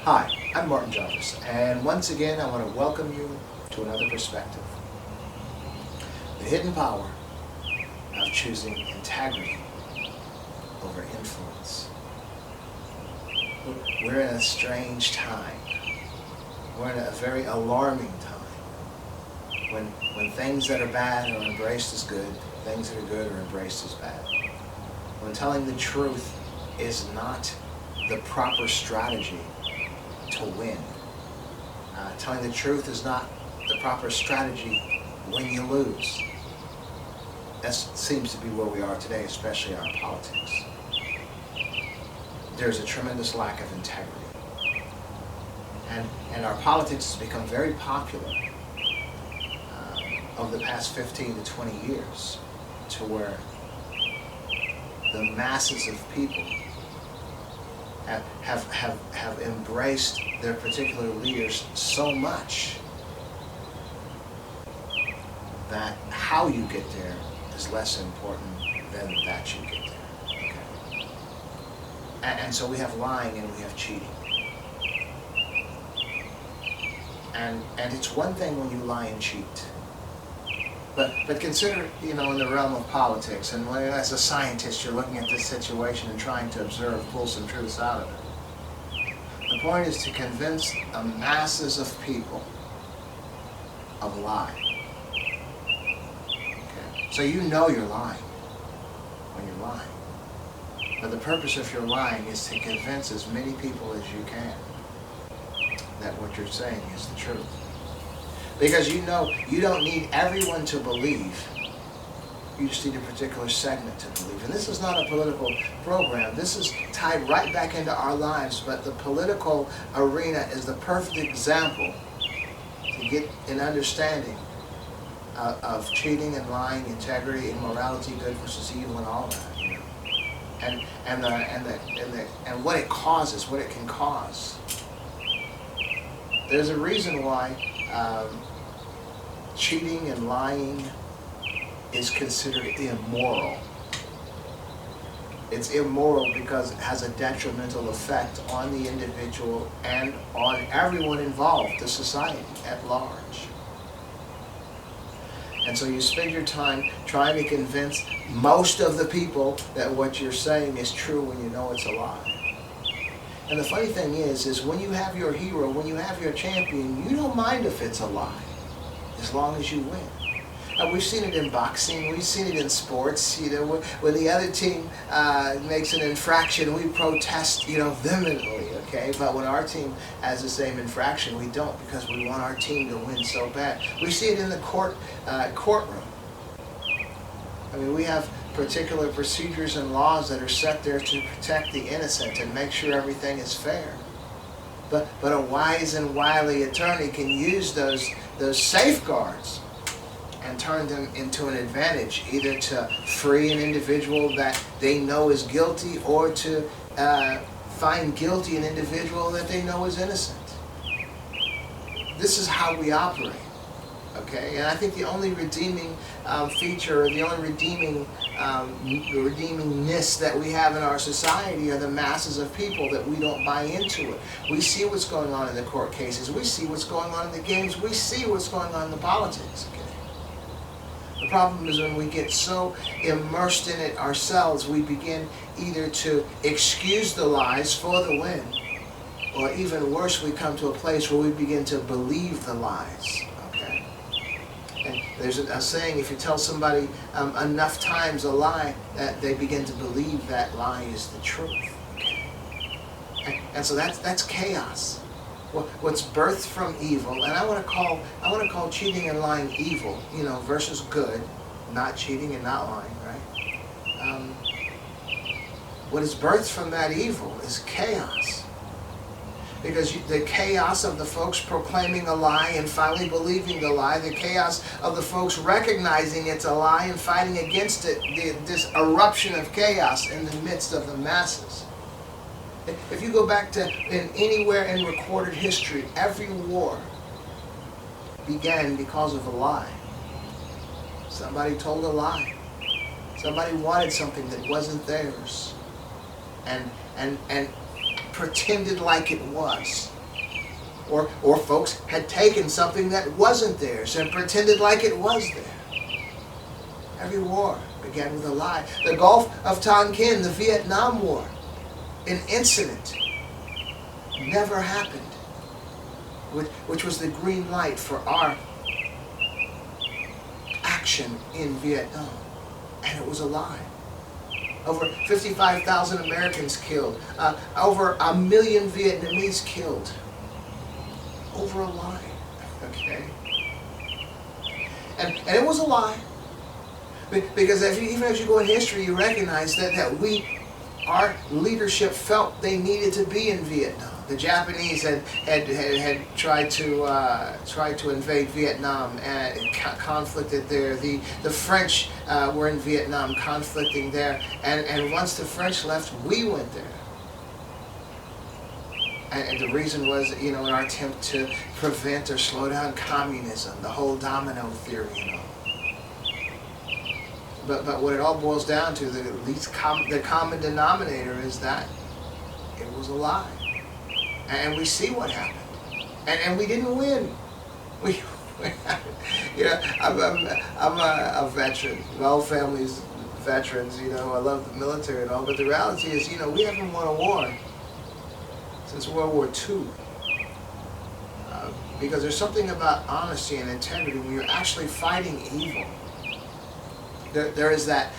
Hi, I'm Martin Jarvis, and once again I want to welcome you to another perspective. The hidden power of choosing integrity over influence. We're in a strange time. We're in a very alarming time. When things that are bad are embraced as good, things that are good are embraced as bad. When telling the truth is not the proper strategy to win. Telling the truth is not the proper strategy when you lose. That seems to be where we are today, especially in our politics. There's a tremendous lack of integrity. And our politics has become very popular over the past 15 to 20 years, to where the masses of people have embraced their particular leaders so much that how you get there is less important than that you get there. Okay? And so we have lying and we have cheating. And it's one thing when you lie and cheat. But consider, in the realm of politics, and as a scientist, you're looking at this situation and trying to observe, pull some truths out of it. The point is to convince the masses of people of a lie. Okay? So you're lying when you're lying. But the purpose of your lying is to convince as many people as you can that what you're saying is the truth. Because you don't need everyone to believe. You just need a particular segment to believe. And this is not a political program. This is tied right back into our lives. But the political arena is the perfect example to get an understanding of cheating and lying, integrity, immorality, good versus evil, and all that. And what it causes, what it can cause. There's a reason why cheating and lying is considered immoral. It's immoral because it has a detrimental effect on the individual and on everyone involved, the society at large. And so you spend your time trying to convince most of the people that what you're saying is true when you know it's a lie. And the funny thing is when you have your hero, when you have your champion, you don't mind if it's a lie, as long as you win. And we've seen it in boxing, we've seen it in sports, when the other team makes an infraction, we protest, vehemently, okay? But when our team has the same infraction, we don't, because we want our team to win so bad. We see it in the courtroom. I mean, we have particular procedures and laws that are set there to protect the innocent and make sure everything is fair. But a wise and wily attorney can use those safeguards and turn them into an advantage, either to free an individual that they know is guilty or to find guilty an individual that they know is innocent. This is how we operate. Okay, and I think the only redeeming feature, or the only redeemingness that we have in our society are the masses of people that we don't buy into it. We see what's going on in the court cases. We see what's going on in the games. We see what's going on in the politics. Okay. The problem is when we get so immersed in it ourselves, we begin either to excuse the lies for the win, or even worse, we come to a place where we begin to believe the lies. And there's a saying, if you tell somebody enough times a lie, that they begin to believe that lie is the truth. Okay? And so that's chaos. What's birthed from evil, and I want to call cheating and lying evil, versus good, not cheating and not lying, right? What is birthed from that evil is chaos. Because the chaos of the folks proclaiming a lie and finally believing the lie, the chaos of the folks recognizing it's a lie and fighting against it, this eruption of chaos in the midst of the masses. If you go back to anywhere in recorded history, every war began because of a lie. Somebody told a lie. Somebody wanted something that wasn't theirs. And pretended like it was. Or folks had taken something that wasn't theirs and pretended like it was there. Every war began with a lie. The Gulf of Tonkin, the Vietnam War, an incident never happened, which was the green light for our action in Vietnam. And it was a lie. Over 55,000 Americans killed. Over 1 million Vietnamese killed. Over a lie. Okay? And it was a lie. Because even as you go in history, you recognize that our leadership felt they needed to be in Vietnam. The Japanese had tried to invade Vietnam and conflicted there. The French were in Vietnam conflicting there. And once the French left, we went there. And the reason was, in our attempt to prevent or slow down communism, the whole domino theory, But what it all boils down to, the common denominator is that it was a lie. And we see what happened. And we didn't win. I'm a veteran. My whole family's veterans, I love the military and all, but the reality is, we haven't won a war since World War II. Because there's something about honesty and integrity when you're actually fighting evil. There is that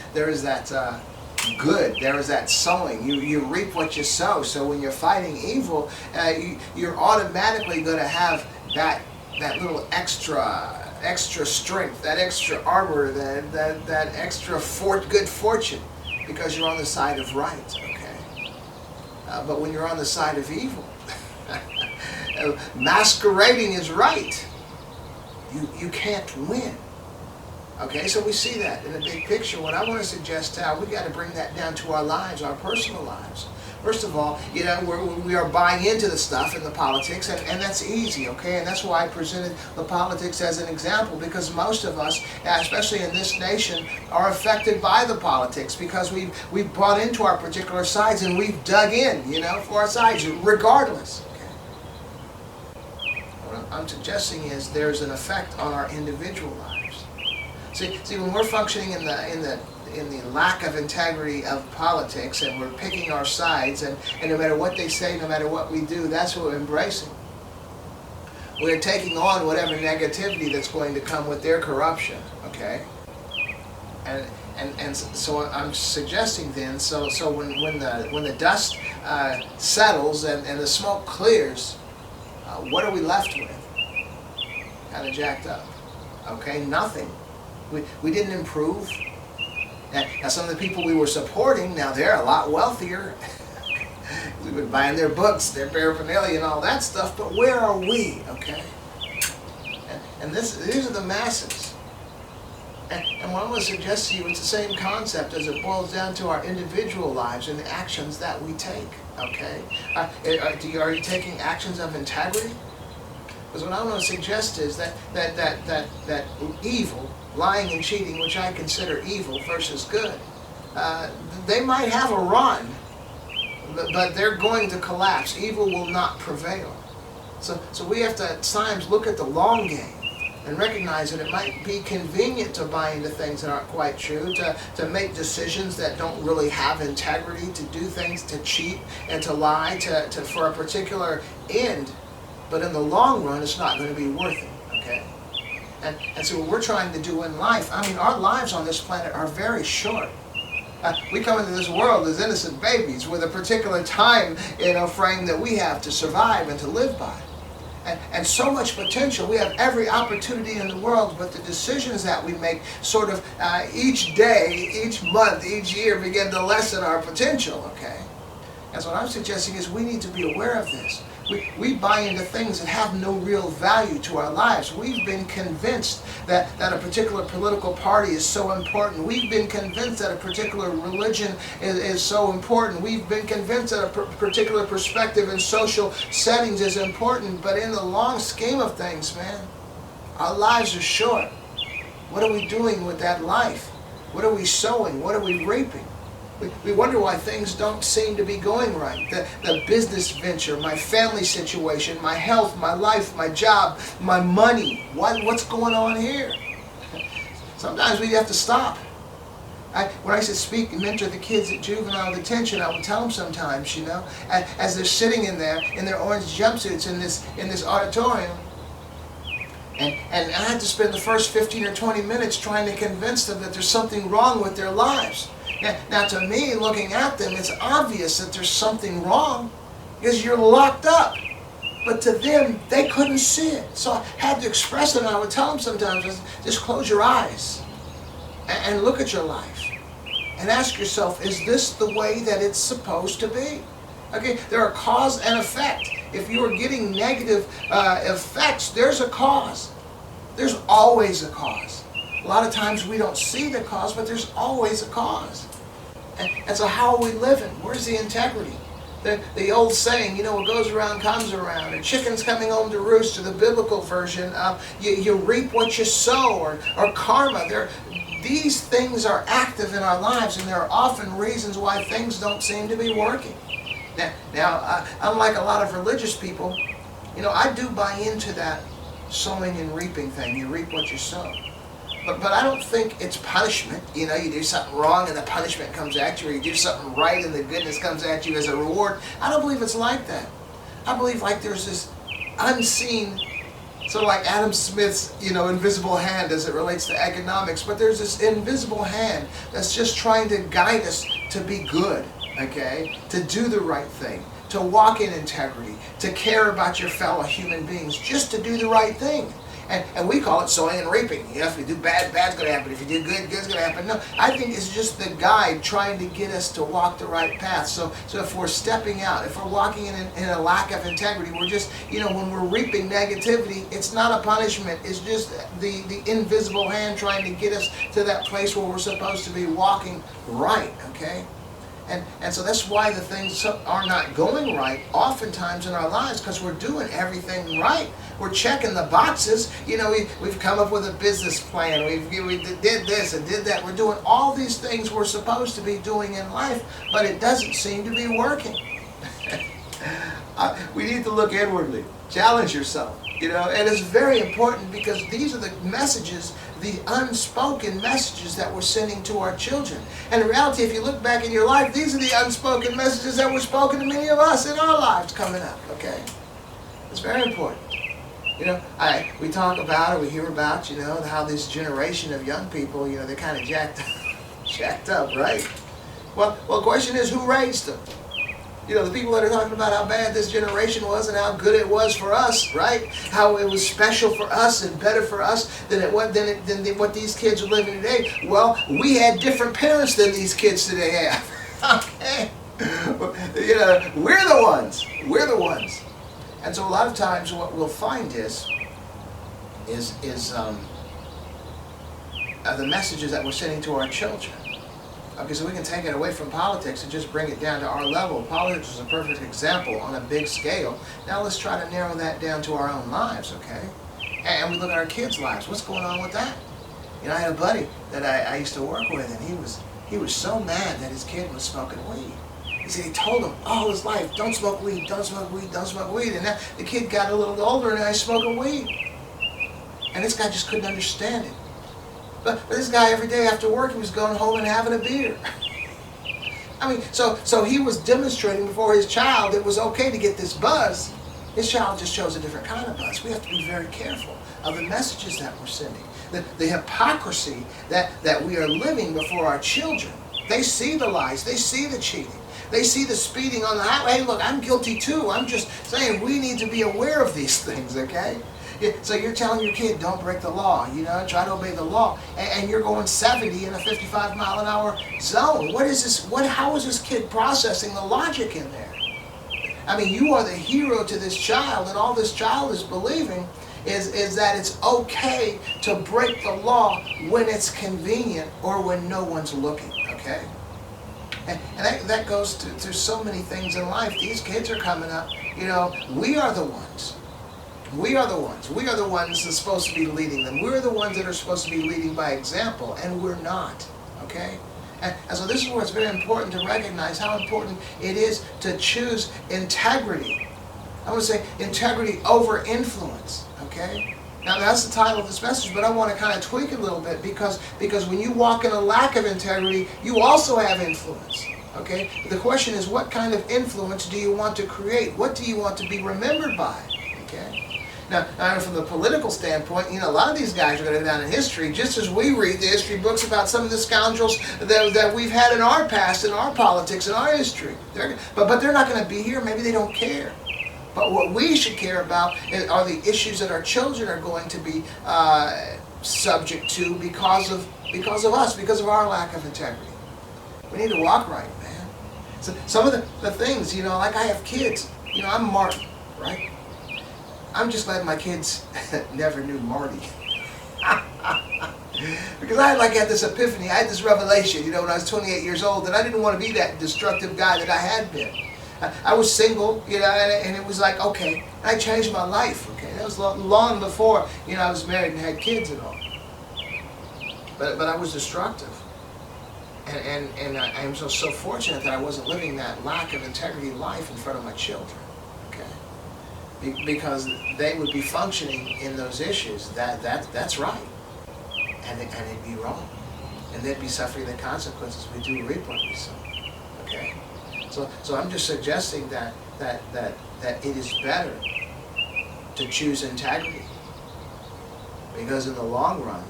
good. There is that sowing. You reap what you sow. So when you're fighting evil, you're automatically going to have that little extra strength, that extra armor, that extra good fortune, because you're on the side of right. Okay. But when you're on the side of evil, masquerading as right, you can't win. Okay, so we see that in the big picture. What I want to suggest now, we got to bring that down to our lives, our personal lives. First of all, we are buying into the stuff in the politics, and that's easy, okay? And that's why I presented the politics as an example, because most of us, especially in this nation, are affected by the politics because we've bought into our particular sides and we've dug in, for our sides, regardless. Okay? What I'm suggesting is there's an effect on our individual lives. See, when we're functioning in the lack of integrity of politics, and we're picking our sides, and no matter what they say, no matter what we do, that's what we're embracing. We're taking on whatever negativity that's going to come with their corruption, okay? And so I'm suggesting then, so when the dust settles and the smoke clears, what are we left with? Kind of jacked up, okay? Nothing. We didn't improve. Now some of the people we were supporting, now they're a lot wealthier. We've been buying their books, their paraphernalia and all that stuff, but where are we, okay? And these are the masses. And what I want to suggest to you, it's the same concept as it boils down to our individual lives and the actions that we take, okay? Are you taking actions of integrity? Because what I want to suggest is that evil, lying and cheating, which I consider evil versus good, they might have a run, but they're going to collapse. Evil will not prevail. So we have to at times look at the long game and recognize that it might be convenient to buy into things that aren't quite true, to make decisions that don't really have integrity, to do things, to cheat and to lie for a particular end, but in the long run it's not going to be worth it, okay? And so what we're trying to do in life, our lives on this planet are very short. We come into this world as innocent babies with a particular time frame that we have to survive and to live by. And so much potential. We have every opportunity in the world, but the decisions that we make sort of each day, each month, each year begin to lessen our potential, okay? And so what I'm suggesting is we need to be aware of this. We buy into things that have no real value to our lives. We've been convinced that a particular political party is so important. We've been convinced that a particular religion is so important. We've been convinced that a particular perspective in social settings is important. But in the long scheme of things, man, our lives are short. What are we doing with that life? What are we sowing? What are we reaping? We wonder why things don't seem to be going right. The business venture, my family situation, my health, my life, my job, my money. What's going on here? Sometimes we have to stop. When I used to speak and mentor the kids at juvenile detention, I would tell them sometimes, as they're sitting in there in their orange jumpsuits in this auditorium, and I had to spend the first 15 or 20 minutes trying to convince them that there's something wrong with their lives. Now to me, looking at them, it's obvious that there's something wrong because you're locked up. But to them, they couldn't see it. So I had to express it, and I would tell them sometimes, just close your eyes and look at your life and ask yourself, is this the way that it's supposed to be? Okay, there are cause and effect. If you are getting negative effects, there's a cause. There's always a cause. A lot of times we don't see the cause, but there's always a cause. And so how are we living? Where's the integrity? The old saying, what goes around comes around, and chickens coming home to roost, or the biblical version, you reap what you sow, or karma. These things are active in our lives, and there are often reasons why things don't seem to be working. Now, unlike a lot of religious people, I do buy into that sowing and reaping thing. You reap what you sow. But I don't think it's punishment. You do something wrong and the punishment comes at you, or you do something right and the goodness comes at you as a reward. I don't believe it's like that. I believe like there's this unseen, sort of like Adam Smith's, invisible hand as it relates to economics, but there's this invisible hand that's just trying to guide us to be good, okay? To do the right thing, to walk in integrity, to care about your fellow human beings, just to do the right thing. And we call it sowing and reaping. If you do bad, bad's going to happen. If you do good, good's going to happen. No, I think it's just the guide trying to get us to walk the right path. So if we're stepping out, if we're walking in a lack of integrity, we're just, when we're reaping negativity, it's not a punishment. It's just the invisible hand trying to get us to that place where we're supposed to be walking right, okay? And so that's why the things are not going right oftentimes in our lives, because we're doing everything right. We're checking the boxes. We've come up with a business plan. We did this and did that. We're doing all these things we're supposed to be doing in life, but it doesn't seem to be working. We need to look inwardly. Challenge yourself. And it's very important, because these are the messages, the unspoken messages that we're sending to our children. And in reality, if you look back in your life, these are the unspoken messages that were spoken to many of us in our lives coming up, okay? It's very important. We talk about, or we hear about, how this generation of young people, they're kind of jacked up, right? Well, the question is, who raised them? The people that are talking about how bad this generation was and how good it was for us, right? How it was special for us and better for us than what these kids are living today. Well, we had different parents than these kids today have. Okay? We're the ones. We're the ones. And so a lot of times what we'll find is the messages that we're sending to our children. Okay, so we can take it away from politics and just bring it down to our level. Politics is a perfect example on a big scale. Now let's try to narrow that down to our own lives, okay? And we look at our kids' lives. What's going on with that? I had a buddy that I used to work with, and he was so mad that his kid was smoking weed. He said he told him all his life, don't smoke weed, don't smoke weed, don't smoke weed. And now the kid got a little older and now he's smoking weed. And this guy just couldn't understand it. But this guy, every day after work, he was going home and having a beer. So he was demonstrating before his child it was okay to get this buzz. His child just chose a different kind of buzz. We have to be very careful of the messages that we're sending. The hypocrisy that we are living before our children. They see the lies. They see the cheating. They see the speeding on the highway. Hey, look, I'm guilty too. I'm just saying we need to be aware of these things, okay? So you're telling your kid, don't break the law, try to obey the law, and you're going 70 in a 55-mile-an-hour zone. What is this? How is this kid processing the logic in there? You are the hero to this child, and all this child is believing is that it's okay to break the law when it's convenient or when no one's looking, okay? And that goes to so many things in life. These kids are coming up, we are the ones. We are the ones. We are the ones that's supposed to be leading them. We're the ones that are supposed to be leading by example, and we're not, okay? And so this is where it's very important to recognize how important it is to choose integrity. I want to say integrity over influence, okay? Now that's the title of this message, but I want to kind of tweak it a little bit because when you walk in a lack of integrity, you also have influence, okay? The question is, what kind of influence do you want to create? What do you want to be remembered by, okay? Now, from the political standpoint, a lot of these guys are going to go down in history, just as we read the history books about some of the scoundrels that we've had in our past, in our politics, in our history. But they're not going to be here. Maybe they don't care. But what we should care about are the issues that our children are going to be subject to because of us, because of our lack of integrity. We need to walk right, man. So some of the things, like I have kids. I'm Martin, right? I'm just glad my kids never knew Marty. Because I had this epiphany, I had this revelation, when I was 28 years old, that I didn't want to be that destructive guy that I had been. I was single, and it was like, okay, I changed my life, okay? That was long before, I was married and had kids and all. But I was destructive. And I am so fortunate that I wasn't living that lack of integrity life in front of my children, okay? Because they would be functioning in those issues. That's right. And it'd be wrong. And they'd be suffering the consequences. We do reap what we sow, okay? So I'm just suggesting that it is better to choose integrity, because in the long run,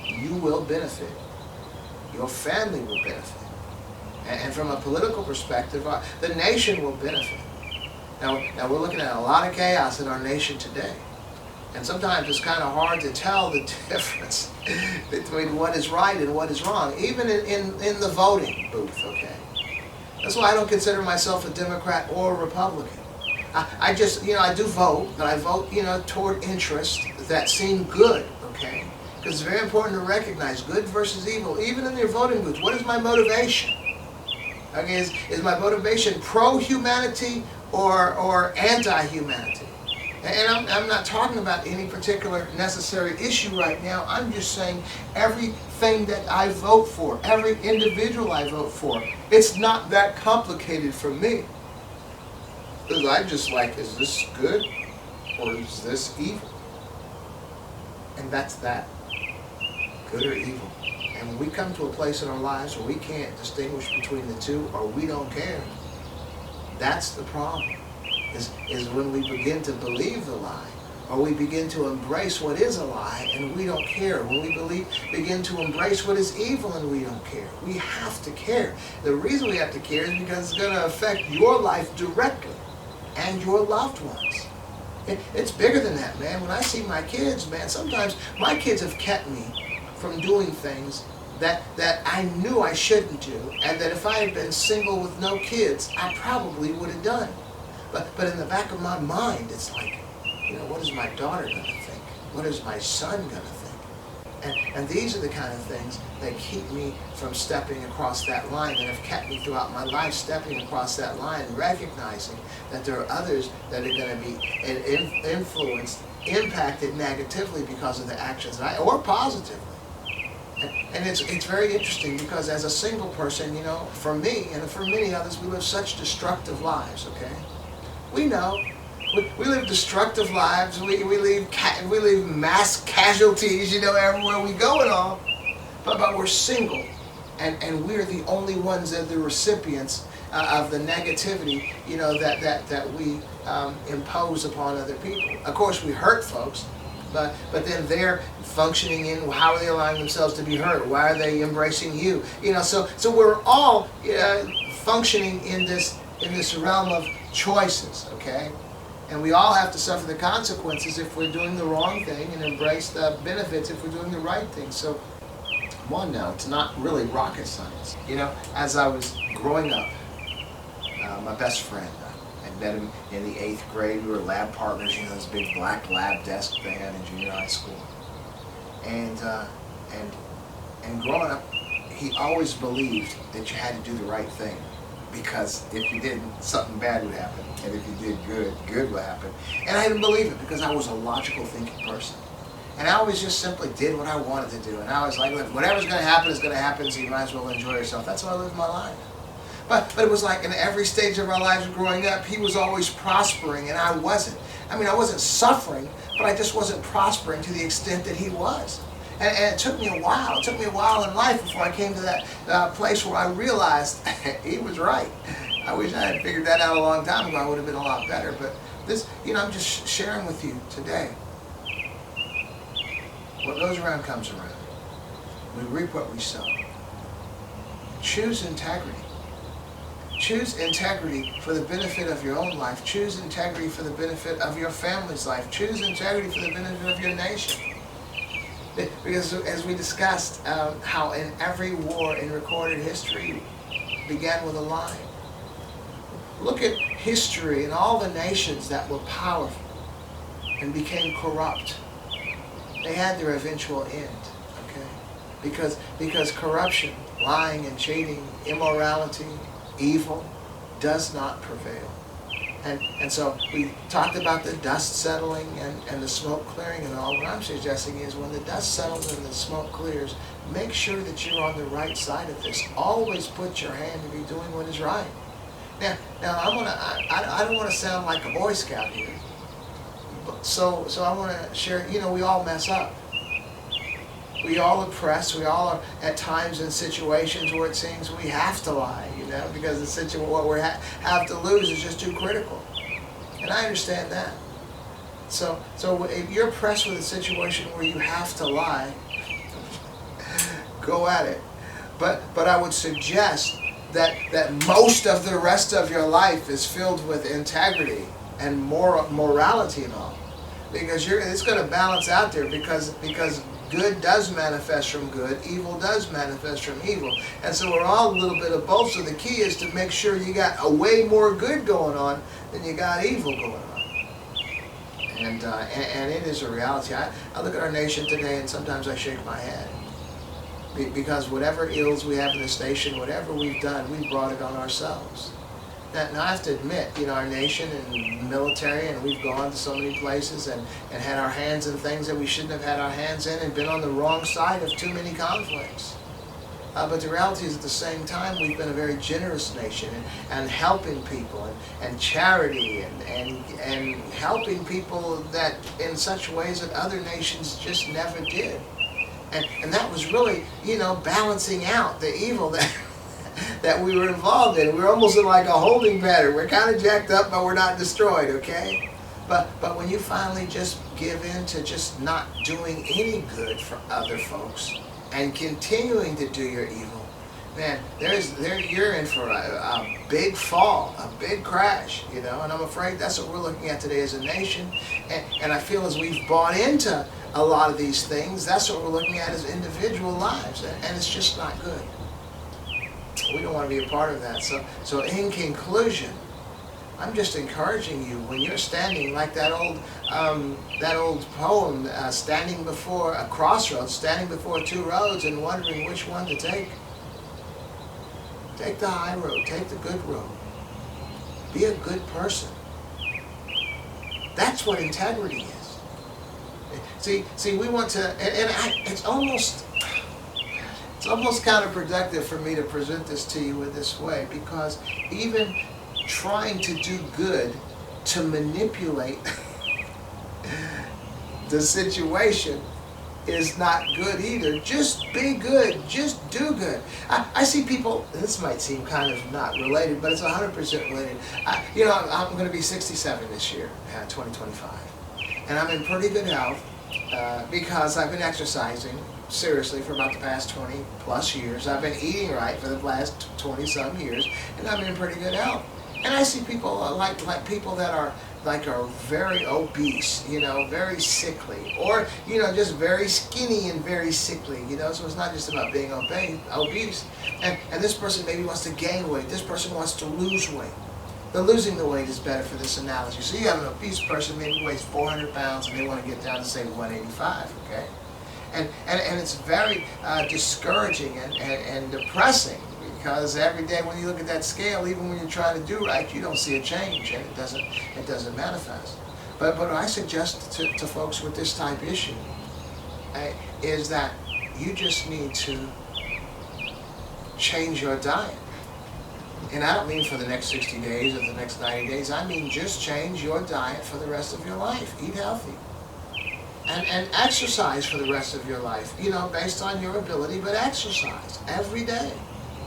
you will benefit. Your family will benefit, and from a political perspective, the nation will benefit. Now we're looking at a lot of chaos in our nation today. And sometimes it's kind of hard to tell the difference between what is right and what is wrong, even in the voting booth, okay? That's why I don't consider myself a Democrat or a Republican. I just, I do vote, but I vote, toward interests that seem good, okay? Because it's very important to recognize good versus evil, even in your voting booth. What is my motivation? Okay, is my motivation pro-humanity or anti-humanity? And I'm not talking about any particular necessary issue right now. I'm just saying everything that I vote for, every individual I vote for, it's not that complicated for me. Because I just is this good or is this evil? And that's that. Good or evil. And when we come to a place in our lives where we can't distinguish between the two, or we don't care, that's the problem. Is when we begin to believe the lie, or we begin to embrace what is a lie and we don't care. When we begin to embrace what is evil and we don't care. We have to care. The reason we have to care is because it's going to affect your life directly and your loved ones. It's bigger than that, man. When I see my kids, man, sometimes my kids have kept me from doing things that I knew I shouldn't do, and that if I had been single with no kids, I probably would have done. But in the back of my mind, it's like, what is my daughter going to think? What is my son going to think? And these are the kind of things that keep me from stepping across that line, that have kept me throughout my life stepping across that line, recognizing that there are others that are going to be influenced, impacted negatively because of the actions or positively. And it's very interesting because as a single person, for me and for many others, we live such destructive lives, okay? We know. We live destructive lives. We leave mass casualties, everywhere we go and all. But we're single. And we're the only ones that are the recipients of the negativity, that we impose upon other people. Of course, we hurt folks. But then they're functioning in, how are they allowing themselves to be hurt? Why are they embracing you? So we're all functioning in this realm of choices, okay? And we all have to suffer the consequences if we're doing the wrong thing, and embrace the benefits if we're doing the right thing. So come on now, it's not really rocket science. As I was growing up, my best friend, I met him in the 8th grade. We were lab partners, those big black lab desks they had in junior high school. And growing up, he always believed that you had to do the right thing, because if you didn't, something bad would happen, and if you did good would happen. And I didn't believe it, because I was a logical thinking person. And I always just simply did what I wanted to do. And I was like, look, whatever's going to happen is going to happen, so you might as well enjoy yourself. That's how I lived my life. But it was like in every stage of our lives growing up, he was always prospering and I wasn't. I mean, I wasn't suffering, but I just wasn't prospering to the extent that he was. And it took me a while. It took me a while in life before I came to that place where I realized he was right. I wish I had figured that out a long time ago. I would have been a lot better. But this, I'm just sharing with you today. What goes around comes around. We reap what we sow. Choose integrity. Choose integrity for the benefit of your own life. Choose integrity for the benefit of your family's life. Choose integrity for the benefit of your nation. Because as we discussed, how in every war in recorded history began with a lie. Look at history and all the nations that were powerful and became corrupt. They had their eventual end, okay? Because corruption, lying and cheating, immorality, evil does not prevail. And so we talked about the dust settling and the smoke clearing and all. What I'm suggesting is when the dust settles and the smoke clears, make sure that you're on the right side of this. Always put your hand to be doing what is right. Now I don't want to sound like a Boy Scout here. So I want to share, we all mess up. We all oppress. We all are at times in situations where it seems we have to lie, because what we have to lose is just too critical. And I understand that. So if you're pressed with a situation where you have to lie, go at it. But I would suggest that most of the rest of your life is filled with integrity and morality and all. Because it's going to balance out there because good does manifest from good, evil does manifest from evil. And so we're all a little bit of both. So the key is to make sure you got a way more good going on than you got evil going on. And it is a reality. I look at our nation today and sometimes I shake my head. Because whatever ills we have in this nation, whatever we've done, we've brought it on ourselves. Now I have to admit, our nation and military, and we've gone to so many places and had our hands in things that we shouldn't have had our hands in and been on the wrong side of too many conflicts. But the reality is at the same time, we've been a very generous nation and helping people and charity and helping people that in such ways that other nations just never did. And that was really, balancing out the evil that we were involved in. We're almost in like a holding pattern. We're kind of jacked up, but we're not destroyed, okay? But when you finally just give in to just not doing any good for other folks and continuing to do your evil, man, you're in for a big fall, a big crash, and I'm afraid that's what we're looking at today as a nation. And I feel as we've bought into a lot of these things, that's what we're looking at as individual lives, and it's just not good. We don't want to be a part of that. So in conclusion, I'm just encouraging you when you're standing like that old poem, standing before a crossroads, standing before two roads and wondering which one to take. Take the high road. Take the good road. Be a good person. That's what integrity is. See, we want to, it's almost counterproductive for me to present this to you in this way, because even trying to do good to manipulate the situation is not good either. Just be good. Just do good. I see people, this might seem kind of not related, but it's 100% related. I'm going to be 67 this year, 2025. And I'm in pretty good health because I've been exercising seriously for about the past 20 plus years. I've been eating right for the last 20 some years, and I'm in pretty good health. And I see people like people that are very obese, very sickly, or just very skinny and very sickly, so it's not just about being obese. And this person maybe wants to gain weight, this person wants to lose weight. The losing the weight is better for this analogy. So you have an obese person, maybe weighs 400 pounds, and they want to get down to say 185, okay? And it's very discouraging and depressing, because every day when you look at that scale, even when you're trying to do right, you don't see a change, and it doesn't manifest. But what I suggest to folks with this type issue is that you just need to change your diet. And I don't mean for the next 60 days or the next 90 days. I mean just change your diet for the rest of your life. Eat healthy. And exercise for the rest of your life, based on your ability, but exercise every day.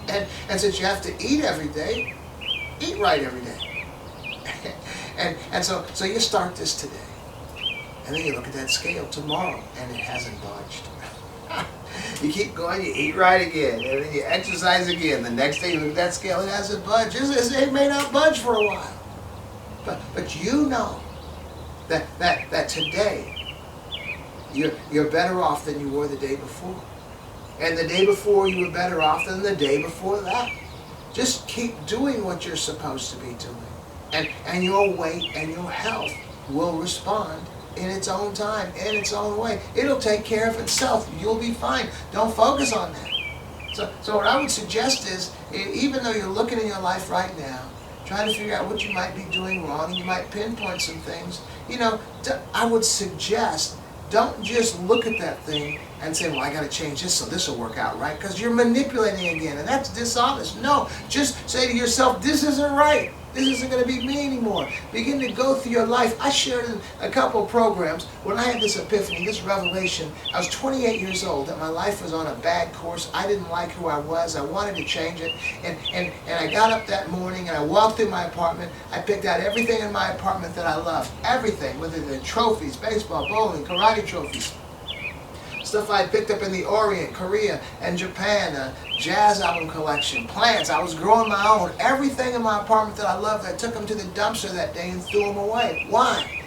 And since you have to eat every day, eat right every day. and so you start this today. And then you look at that scale tomorrow, and it hasn't budged. You keep going, you eat right again, and then you exercise again. The next day you look at that scale, it hasn't budged. It may not budge for a while. But you know that today you're better off than you were the day before. And the day before you were better off than the day before that. Just keep doing what you're supposed to be doing. And your weight and your health will respond in its own time, in its own way. It'll take care of itself. You'll be fine. Don't focus on that. So what I would suggest is, even though you're looking in your life right now, trying to figure out what you might be doing wrong, you might pinpoint some things, I would suggest, don't just look at that thing and say, well, I got to change this so this will work out right, because you're manipulating again, and that's dishonest. No, just say to yourself, this isn't right. This isn't going to be me anymore. Begin to go through your life. I shared in a couple of programs when I had this epiphany, this revelation. I was 28 years old, and my life was on a bad course. I didn't like who I was. I wanted to change it. And I got up that morning, and I walked through my apartment. I picked out everything in my apartment that I loved. Everything, whether they're trophies, baseball, bowling, karate trophies. Stuff I had picked up in the Orient, Korea, and Japan, a jazz album collection, plants. I was growing my own. Everything in my apartment that I loved, I took them to the dumpster that day and threw them away. Why?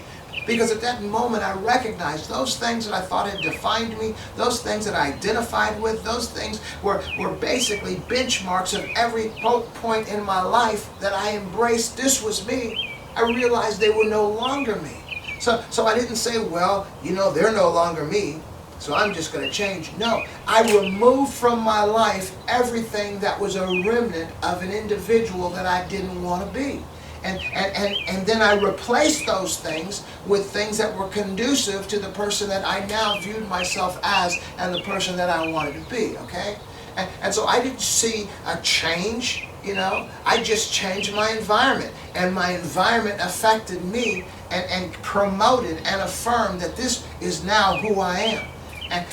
Because at that moment I recognized those things that I thought had defined me, those things that I identified with, those things were basically benchmarks of every point in my life that I embraced. This was me. I realized they were no longer me. So I didn't say, well, they're no longer me, so I'm just going to change. No, I removed from my life everything that was a remnant of an individual that I didn't want to be. And then I replaced those things with things that were conducive to the person that I now viewed myself as and the person that I wanted to be, okay? And so I didn't see a change, I just changed my environment. And my environment affected me and promoted and affirmed that this is now who I am.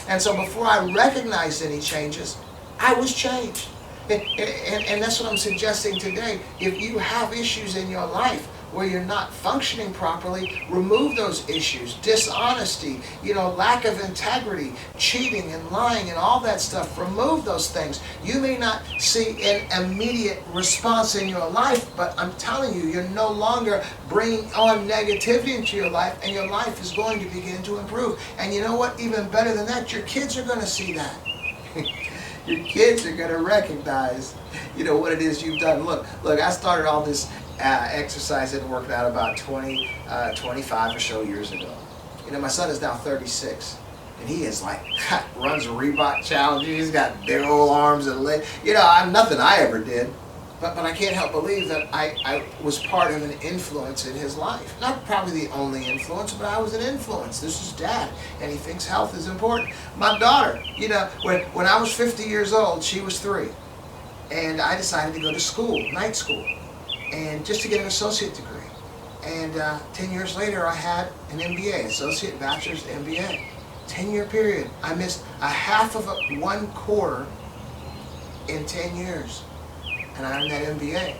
And so before I recognized any changes, I was changed. And that's what I'm suggesting today. If you have issues in your life where you're not functioning properly, remove those issues. Dishonesty, lack of integrity, cheating and lying and all that stuff. Remove those things. You may not see an immediate response in your life, but I'm telling you, you're no longer bringing on negativity into your life, and your life is going to begin to improve. And you know what? Even better than that, your kids are going to see that. Your kids are going to recognize, what it is you've done. Look, I started all this exercise and working out about 25 or so years ago. My son is now 36, and he is runs a Reebok challenge. He's got big old arms and legs. I'm nothing I ever did, but I can't help believe that I was part of an influence in his life. Not probably the only influence, but I was an influence. This is Dad, and he thinks health is important. My daughter, when I was 50 years old, she was 3, and I decided to go to school, night school, and just to get an associate degree. And 10 years later, I had an MBA, associate, bachelor's, MBA. 10-year period. I missed a half of one quarter in 10 years, and I earned that MBA.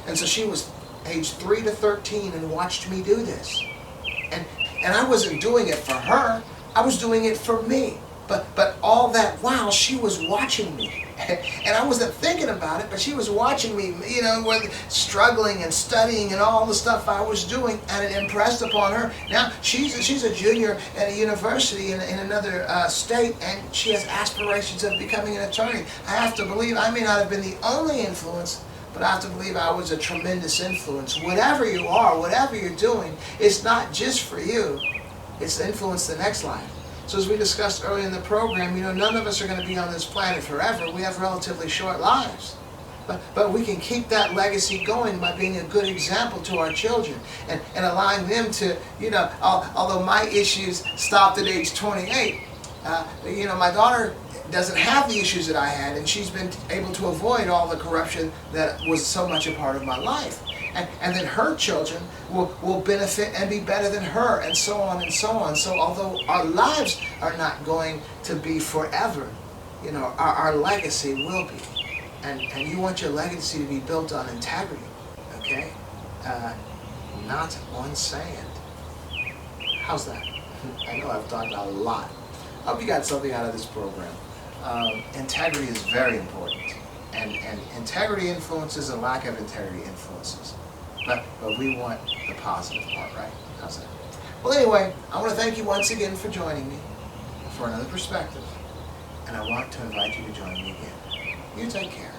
And so she was age 3 to 13 and watched me do this. And I wasn't doing it for her. I was doing it for me. But all that while, she was watching me. And I wasn't thinking about it, but she was watching me, with struggling and studying and all the stuff I was doing, and it impressed upon her. Now, she's a junior at a university in another state, and she has aspirations of becoming an attorney. I have to believe I may not have been the only influence, but I have to believe I was a tremendous influence. Whatever you are, whatever you're doing, it's not just for you. It's to influence the next life. So as we discussed earlier in the program, none of us are going to be on this planet forever. We have relatively short lives. But we can keep that legacy going by being a good example to our children and allowing them to, although my issues stopped at age 28, My daughter doesn't have the issues that I had, and she's been able to avoid all the corruption that was so much a part of my life. And then her children will benefit and be better than her, and so on and so on. So although our lives are not going to be forever, our legacy will be. And you want your legacy to be built on integrity, okay? Not on sand. How's that? I know I've talked a lot. I hope you got something out of this program. Integrity is very important. And integrity influences and lack of integrity influences. But we want the positive part, right? How's that? Well, anyway, I want to thank you once again for joining me for another perspective. And I want to invite you to join me again. You take care.